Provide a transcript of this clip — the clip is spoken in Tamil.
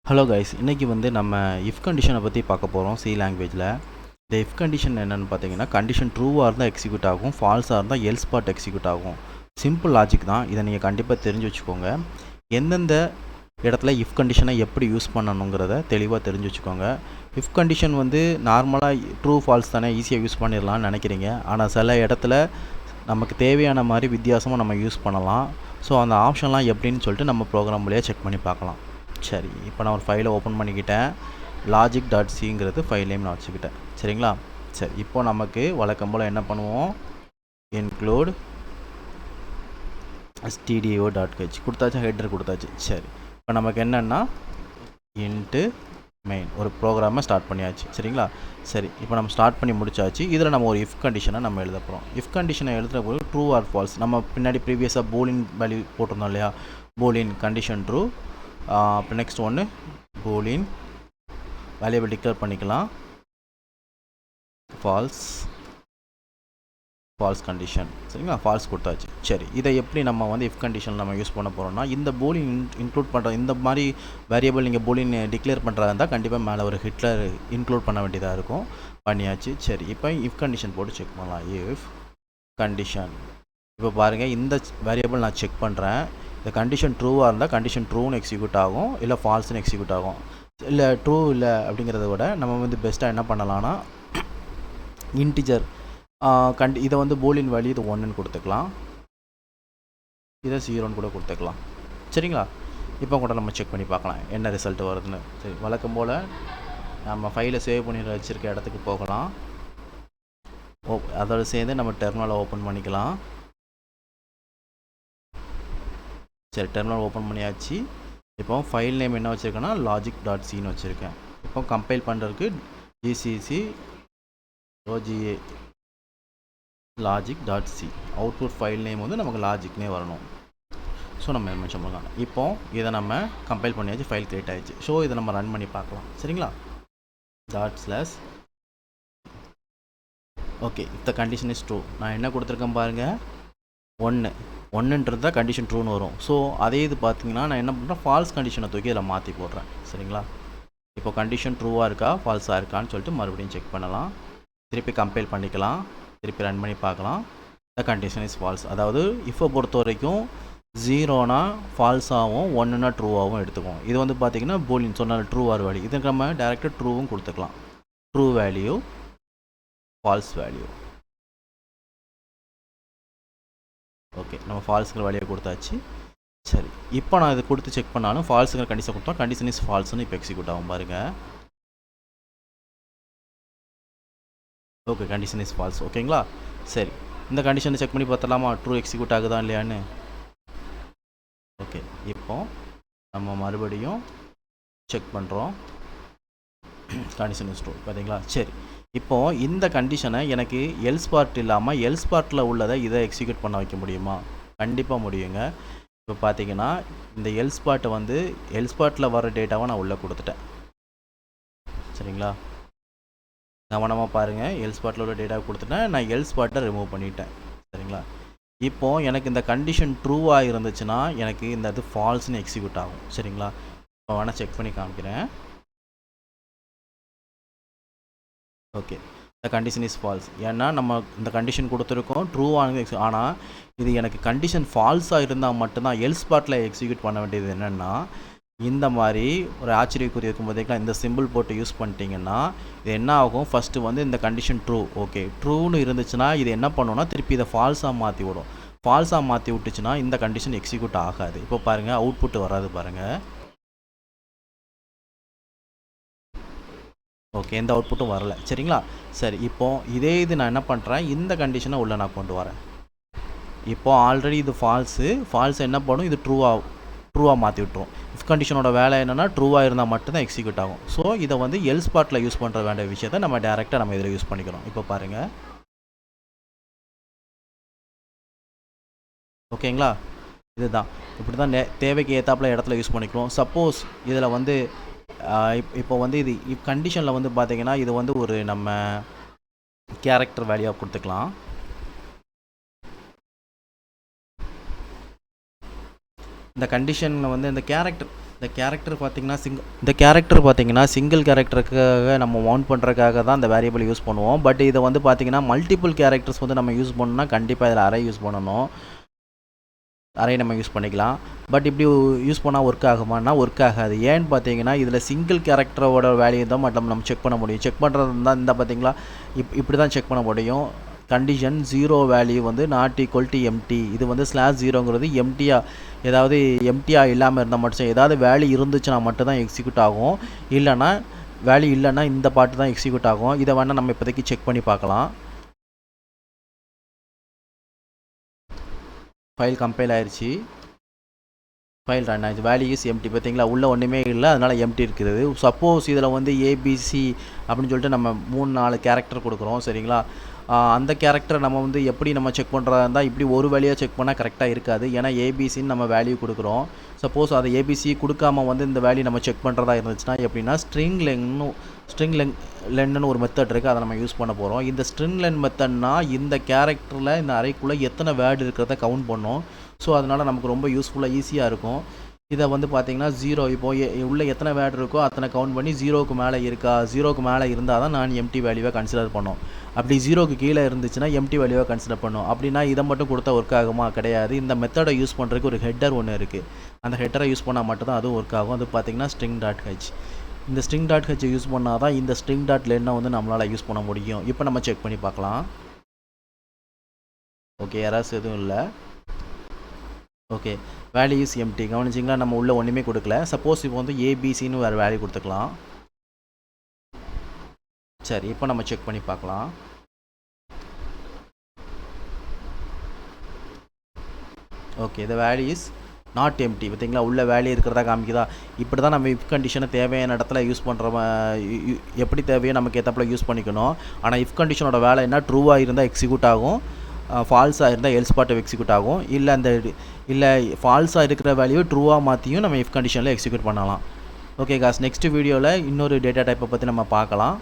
ஹலோ கைஸ், இன்றைக்கி வந்து நம்ம இஃப் கண்டிஷனை பற்றி பார்க்க போகிறோம். சி லாங்குவேஜில் இந்த இஃப் கண்டிஷன் என்னென்னு பார்த்தீங்கன்னா, கண்டிஷன் ட்ரூவாக இருந்தால் எக்ஸிக்யூட் ஆகும், ஃபால்ஸாக இருந்தால் எல்ஸ் பார்ட் எக்ஸிக்யூட் ஆகும். சிம்பிள் லாஜிக் தான். இதை நீங்கள் கண்டிப்பாக தெரிஞ்சு வச்சுக்கோங்க. எந்தெந்த இடத்துல இஃப் கண்டிஷனை எப்படி யூஸ் பண்ணணுங்கிறத தெளிவாக தெரிஞ்சு வச்சுக்கோங்க. இஃப் கண்டிஷன் வந்து நார்மலாக ட்ரூ ஃபால்ஸ் தானே, ஈஸியாக யூஸ் பண்ணிடலாம்னு நினைக்கிறீங்க. ஆனால் சில இடத்துல நமக்கு தேவையான மாதிரி வித்தியாசமாக நம்ம யூஸ் பண்ணலாம். ஸோ அந்த ஆப்ஷன்லாம் எப்படின்னு சொல்லிட்டு நம்ம ப்ரோக்ராம் வழியாக செக் பண்ணி பார்க்கலாம். சரி, இப்போ நான் ஒரு ஃபைலை ஓப்பன் பண்ணிக்கிட்டேன். logic.cங்கிறது ஃபைல் நேம் நான் வச்சுக்கிட்டேன். சரிங்களா? சரி, இப்போ நமக்கு வழக்கம் போல் என்ன பண்ணுவோம், include stdio.h கொடுத்தாச்சு, ஹெட்டர் கொடுத்தாச்சு. சரி, இப்போ நமக்கு என்னென்னா இன்ட்டு மெயின் ஒரு ப்ரோக்ராமை ஸ்டார்ட் பண்ணியாச்சு. சரிங்களா? சரி, இப்போ நம்ம ஸ்டார்ட் பண்ணி முடிச்சாச்சு. இதில் நம்ம ஒரு இஃப் கண்டிஷனை நம்ம எழுத போகிறோம். இஃப் கண்டிஷனை எழுதுகிற போது ட்ரூ ஆர் ஃபால்ஸ், நம்ம பின்னாடி ப்ரீவியஸாக பூலின் வேல்யூ போட்டிருந்தோம் இல்லையா, பூலின் கண்டிஷன் ட்ரூ. இப்போ நெக்ஸ்ட் ஒன்று பூலின் வேல்யூபிள் டிக்ளேர் பண்ணிக்கலாம், ஃபால்ஸ் கண்டிஷன். சரிங்களா? ஃபால்ஸ் கொடுத்தாச்சு. சரி, இதை எப்படி நம்ம வந்து இஃப் கண்டிஷன் நம்ம யூஸ் பண்ண போகிறோம்னா, இந்த பூலின் இன்க்ளூட் பண்ணுற இந்த மாதிரி வேரியபிள் நீங்கள் பூலின் டிக்ளேர் பண்ணுறதா இருந்தால் கண்டிப்பாக மேலே ஒரு ஹிட்லர் இன்க்ளூட் பண்ண வேண்டியதாக இருக்கும். பண்ணியாச்சு. சரி, இப்போ இஃப் கண்டிஷன் போட்டு செக் பண்ணலாம். இஃப் கண்டிஷன், இப்போ பாருங்கள், இந்த வேரியபிள் நான் செக் பண்ணுறேன். இந்த கண்டிஷன் ட்ரூவாக இருந்தால் கண்டிஷன் ட்ரூன்னு எக்ஸிக்யூட் ஆகும், இல்லை ஃபால்ஸ்னு எக்ஸிக்யூட் ஆகும். இல்லை ட்ரூ இல்லை அப்படிங்கிறத விட நம்ம வந்து பெஸ்ட்டாக என்ன பண்ணலான்னா, இன்டிஜர் இதை வந்து பூலின் வேல்யூ இது 1ன்னு கொடுத்துக்கலாம், இதை 0ன்னு கூட கொடுத்துக்கலாம். சரிங்களா? இப்போ கூட நம்ம செக் பண்ணி பார்க்கலாம் என்ன ரிசல்ட் வருதுன்னு. சரி, வழக்கம் போல் நம்ம ஃபைலை சேவ் பண்ணி வச்சுருக்க இடத்துக்கு போகலாம். அதோடு சேர்ந்து நம்ம டெர்மினலை ஓப்பன் பண்ணிக்கலாம். சரி, டெர்மினல் ஓப்பன் பண்ணியாச்சு. இப்போ ஃபைல் நேம் என்ன வச்சுருக்கேன்னா logic.cன்னு வச்சுருக்கேன். இப்போ கம்பைல் பண்ணுறதுக்கு gcc oga logic.c, output file name வந்து நமக்கு லாஜிக்னே வரணும். ஸோ நம்ம மென்ஷன் பண்ணலாம். இப்போ இதை நம்ம கம்பைல் பண்ணியாச்சு, ஃபைல் கிரியேட் ஆகிடுச்சு. ஸோ இதை நம்ம ரன் பண்ணி பார்க்கலாம். சரிங்களா? /. ஓகே, இந்த கண்டிஷன் இஸ் ட்ரூ. நான் என்ன கொடுத்துருக்கேன் பாருங்கள், 1ன்றது தான் கண்டிஷன் ட்ரூன்னு வரும். ஸோ அதே இது பார்த்தீங்கன்னா நான் என்ன பண்ணுறேன், ஃபால்ஸ் கண்டிஷனை தூக்கி இதில் மாற்றி போடுறேன். சரிங்களா? இப்போ கண்டிஷன் ட்ரூவாக இருக்கா ஃபால்ஸாக இருக்கான்னு சொல்லிட்டு மறுபடியும் செக் பண்ணலாம். திருப்பி கம்பைல் பண்ணிக்கலாம், திருப்பி ரன் பண்ணி பார்க்கலாம். The condition is false. அதாவது இஃபை பொறுத்த வரைக்கும் 0னா ஃபால்ஸாகவும் 1னா ட்ரூவாகவும் எடுத்துக்குவோம். இது வந்து பார்த்திங்கன்னா பூலின் சொன்னால் ட்ரூ ஆர் வேல்யூ, இதுக்கு நம்ம டேரெக்டாக ட்ரூவும் கொடுத்துக்கலாம். True value, false value. Okay, நம்ம ஃபால்ஸுங்கிற வேல்யூ கொடுத்தாச்சு. சரி, இப்போ நான் இது கொடுத்து செக் பண்ணாலும் ஃபால்ஸுங்கிற கண்டிஷன் கொடுத்தா கண்டிஷன் இஸ் ஃபால்ஸ்னு இப்போ எக்ஸிக்யூட் ஆகும் பாருங்கள். Okay, condition is false. ஓகேங்களா? சரி, இந்த கண்டிஷனை செக் பண்ணி பார்த்தலாமா, ட்ரூ எக்ஸிக்யூட் ஆகுதா இல்லையான்னு. ஓகே, இப்போ நம்ம மறுபடியும் செக் பண்ணுறோம். Condition is true. பார்த்தீங்களா? சரி, இப்போது இந்த கண்டிஷனை எனக்கு எல்ஸ் பார்ட் இல்லாமல் எல்ஸ் பார்ட்டில் உள்ளதை இதை எக்ஸிக்யூட் பண்ண வைக்க முடியுமா? கண்டிப்பாக முடியுங்க. இப்போ பார்த்தீங்கன்னா இந்த எல்ஸ் பார்ட்டை வந்து எல்ஸ் பார்ட்டில் வர டேட்டாவை நான் உள்ளே கொடுத்துட்டேன். சரிங்களா? கவனமாக பாருங்கள், எல்ஸ் பார்ட்டில் உள்ள டேட்டாவை கொடுத்துட்டேன், நான் எல்ஸ் பார்ட்டை ரிமூவ் பண்ணிட்டேன். சரிங்களா? இப்போது எனக்கு இந்த கண்டிஷன் ட்ரூவாக இருந்துச்சுன்னா எனக்கு இந்த இது ஃபால்ஸ்னு எக்ஸிக்யூட் ஆகும். சரிங்களா? இப்போ வேணால் செக் பண்ணி காமிக்கிறேன். ஓகே, இந்த கண்டிஷன் இஸ் ஃபால்ஸ். ஏன்னா நம்ம இந்த கண்டிஷன் கொடுத்துருக்கோம் ட்ரூவானது, ஆனால் இது எனக்கு கண்டிஷன் ஃபால்ஸாக இருந்தால் மட்டும்தான் எல்ஸ் பார்ட்டில் எக்ஸிக்யூட் பண்ண வேண்டியது. என்னென்னா இந்த மாதிரி ஒரு ஆச்சரியக்குறி இருக்கும் போதேக்கலாம் இந்த சிம்பிள் போட்டு யூஸ் பண்ணிட்டீங்கன்னா இது என்ன ஆகும், ஃபஸ்ட்டு வந்து இந்த கண்டிஷன் ட்ரூ, ஓகே ட்ரூன்னு இருந்துச்சுன்னா இது என்ன பண்ணுன்னா திருப்பி இதை ஃபால்ஸாக மாற்றி விடும். ஃபால்ஸாக மாற்றி விட்டுச்சுன்னா இந்த கண்டிஷன் எக்ஸிக்யூட் ஆகாது. இப்போ பாருங்கள், அவுட்புட் வராது பாருங்கள். ஓகே, எந்த அவுட்புட்டும் வரல. சரிங்களா? சரி, இப்போது இதே இது நான் என்ன பண்ணுறேன், இந்த கண்டிஷனை உள்ளே நான் கொண்டு வரேன். இப்போது ஆல்ரெடி இது ஃபால்ஸு என்ன பண்ணும், இது ட்ரூவாக மாற்றி விட்டுரும். இஃப் கண்டிஷனோட வேலை என்னென்னா ட்ரூவாக இருந்தால் மட்டும்தான் எக்ஸிக்யூட் ஆகும். ஸோ இதை வந்து எல்ஸ் பார்ட்டில் யூஸ் பண்ணுற வேண்டிய விஷயத்தை நம்ம டேரெக்டாக நம்ம இதில் யூஸ் பண்ணிக்கிறோம். இப்போ பாருங்கள். ஓகேங்களா? இதுதான், இப்படி தான் தேவைக்கு ஏற்றாப்புல இடத்துல யூஸ் பண்ணிக்கிறோம். சப்போஸ் இதில் வந்து இப்போ வந்து இது கண்டிஷனில் வந்து பார்த்திங்கன்னா இது வந்து ஒரு நம்ம கேரக்டர் வேல்யூவாக கொடுத்துக்கலாம். இந்த கண்டிஷனில் வந்து இந்த கேரக்டர் பார்த்தீங்கன்னா சிங்கிள் கேரக்டருக்காக நம்ம மவுண்ட் பண்ணுறதுக்காக தான் இந்த வேரியபிள் யூஸ் பண்ணுவோம். பட் இதை வந்து பார்த்தீங்கன்னா மல்டிபிள் கேரக்டர்ஸ் வந்து நம்ம யூஸ் பண்ணணும்னா கண்டிப்பாக இதில் அரே யூஸ் பண்ணணும். அரே நம்ம யூஸ் பண்ணிக்கலாம். பட் இப்படி யூஸ் பண்ணால் ஒர்க் ஆகுமானா ஒர்க் ஆகாது. ஏன்னு பார்த்தீங்கன்னா இதில் சிங்கிள் கேரக்டரோட வேல்யூ தான் மட்டும் நம்ம செக் பண்ண முடியும். செக் பண்ணுறது தான் இந்த பார்த்தீங்களா இப்படி தான் செக் பண்ண முடியும். கண்டிஷன் 0 வேல்யூ வந்து நாட் ஈக்குவல் டு எம்டி. இது வந்து /0ங்கிறது எம்டியாக ஏதாவது எம்டியாக இல்லாமல் இருந்தால் மட்டும் ஏதாவது வேல்யூ இருந்துச்சுன்னா மட்டும் தான் எக்ஸிக்யூட் ஆகும். இல்லைனா வேல்யூ இல்லைன்னா இந்த பாட்டு தான் எக்ஸிக்யூட் ஆகும். இதை வேணால் நம்ம இப்போதைக்கு செக் பண்ணி பார்க்கலாம். ஃபைல் கம்பைல் ஆயிடுச்சு. ஃபைல் ரன் ஆயிடுச்சு. Value is empty. பார்த்தீங்களா உள்ளே ஒன்றுமே இல்லை, அதனால் எம்டி இருக்குது. சப்போஸ் இதில் வந்து ஏபிசி அப்படின்னு சொல்லிட்டு நம்ம 3-4 கேரக்டர் கொடுக்குறோம் சரிங்களா. அந்த கேரக்டரை நம்ம வந்து எப்படி நம்ம செக் பண்ணுறதா இருந்தால் இப்படி ஒரு வேல்யூயாக செக் பண்ணால் கரெக்டாக இருக்காது. ஏன்னா ஏபிசின்னு நம்ம வேல்யூ கொடுக்குறோம். சப்போஸ் அதை ஏபிசி கொடுக்காம வந்து இந்த வேல்யூ நம்ம செக் பண்ணுறதா இருந்துச்சுன்னா எப்படின்னா ஸ்ட்ரிங் லென்னு ஒரு மெத்தட் இருக்குது, அதை நம்ம யூஸ் பண்ண போகிறோம். இந்த ஸ்ட்ரிங் லென் மெத்தட்னா இந்த கேரக்டரில் இந்த அரேக்குள்ளே எத்தனை வேர்டு இருக்கிறத கவுண்ட் பண்ணோம். ஸோ அதனால் நமக்கு ரொம்ப யூஸ்ஃபுல்லாக ஈஸியாக இருக்கும். இதை வந்து பார்த்திங்கன்னா 0 இப்போது உள்ளே எத்தனை வேர்டு இருக்கோ அத்தனை கவுண்ட் பண்ணி 0க்கு மேலே இருக்கா, 0க்கு மேலே இருந்தால் தான் நான் எம்டி வேல்யூவை கன்சிடர் பண்ணோம். அப்படி 0க்கு கீழே இருந்துச்சுன்னா எம்டி வேல்யூவை கன்சிடர் பண்ணோம். அப்படின்னா இதை மட்டும் கொடுத்தா ஒர்க் ஆகுமா? கிடையாது. இந்த மெத்தடை யூஸ் பண்ணுறதுக்கு ஒரு ஹெட்டர் ஒன்று இருக்குது. அந்த ஹெட்டரை யூஸ் பண்ணால் மட்டும்தான் அதுவும் ஒர்க் ஆகும். அது பார்த்திங்கன்னா string.h. இந்த string.h யூஸ் பண்ணால் தான் இந்த string.lenனை வந்து நம்மளால் யூஸ் பண்ண முடியும். இப்போ நம்ம செக் பண்ணி பார்க்கலாம். ஓகே, எரர்ஸ் எதுவும் இல்லை. Okay, value is empty. கவனிச்சிங்களா, நம்ம உள்ளே ஒன்றுமே கொடுக்கல. சப்போஸ் இப்போ வந்து ஏபிசின்னு வேறு வேல்யூ கொடுத்துக்கலாம். சரி, இப்போ நம்ம செக் பண்ணி பார்க்கலாம். ஓகே, இந்த வேல்யூ இஸ் நாட் எம்டி. பார்த்தீங்களா உள்ள வேல்யூ இருக்கிறதா காமிக்குதா. இப்படி தான் நம்ம இஃப் கண்டிஷனை தேவையான இடத்துல யூஸ் பண்ணுற எப்படி தேவையோ நமக்கு ஏற்றப்பல யூஸ் பண்ணிக்கணும். ஆனால் இஃப் கண்டிஷனோட வேலை என்ன, ட்ரூவாக இருந்தால் எக்ஸிக்யூட் ஆகும், ஃபால்ஸாக இருந்தால் எல்ஸ் பார்ட் எக்ஸிக்யூட் ஆகும். இல்லை ஃபால்ஸாக இருக்கிற வேல்யூ ட்ரூவாக மாற்றியும் நம்ம இஃப் கண்டிஷனில் எக்ஸிக்யூட் பண்ணலாம். ஓகே காஸ், நெக்ஸ்ட் வீடியோவில் இன்னொரு டேட்டா டைப்பை பற்றி நம்ம பார்க்கலாம்.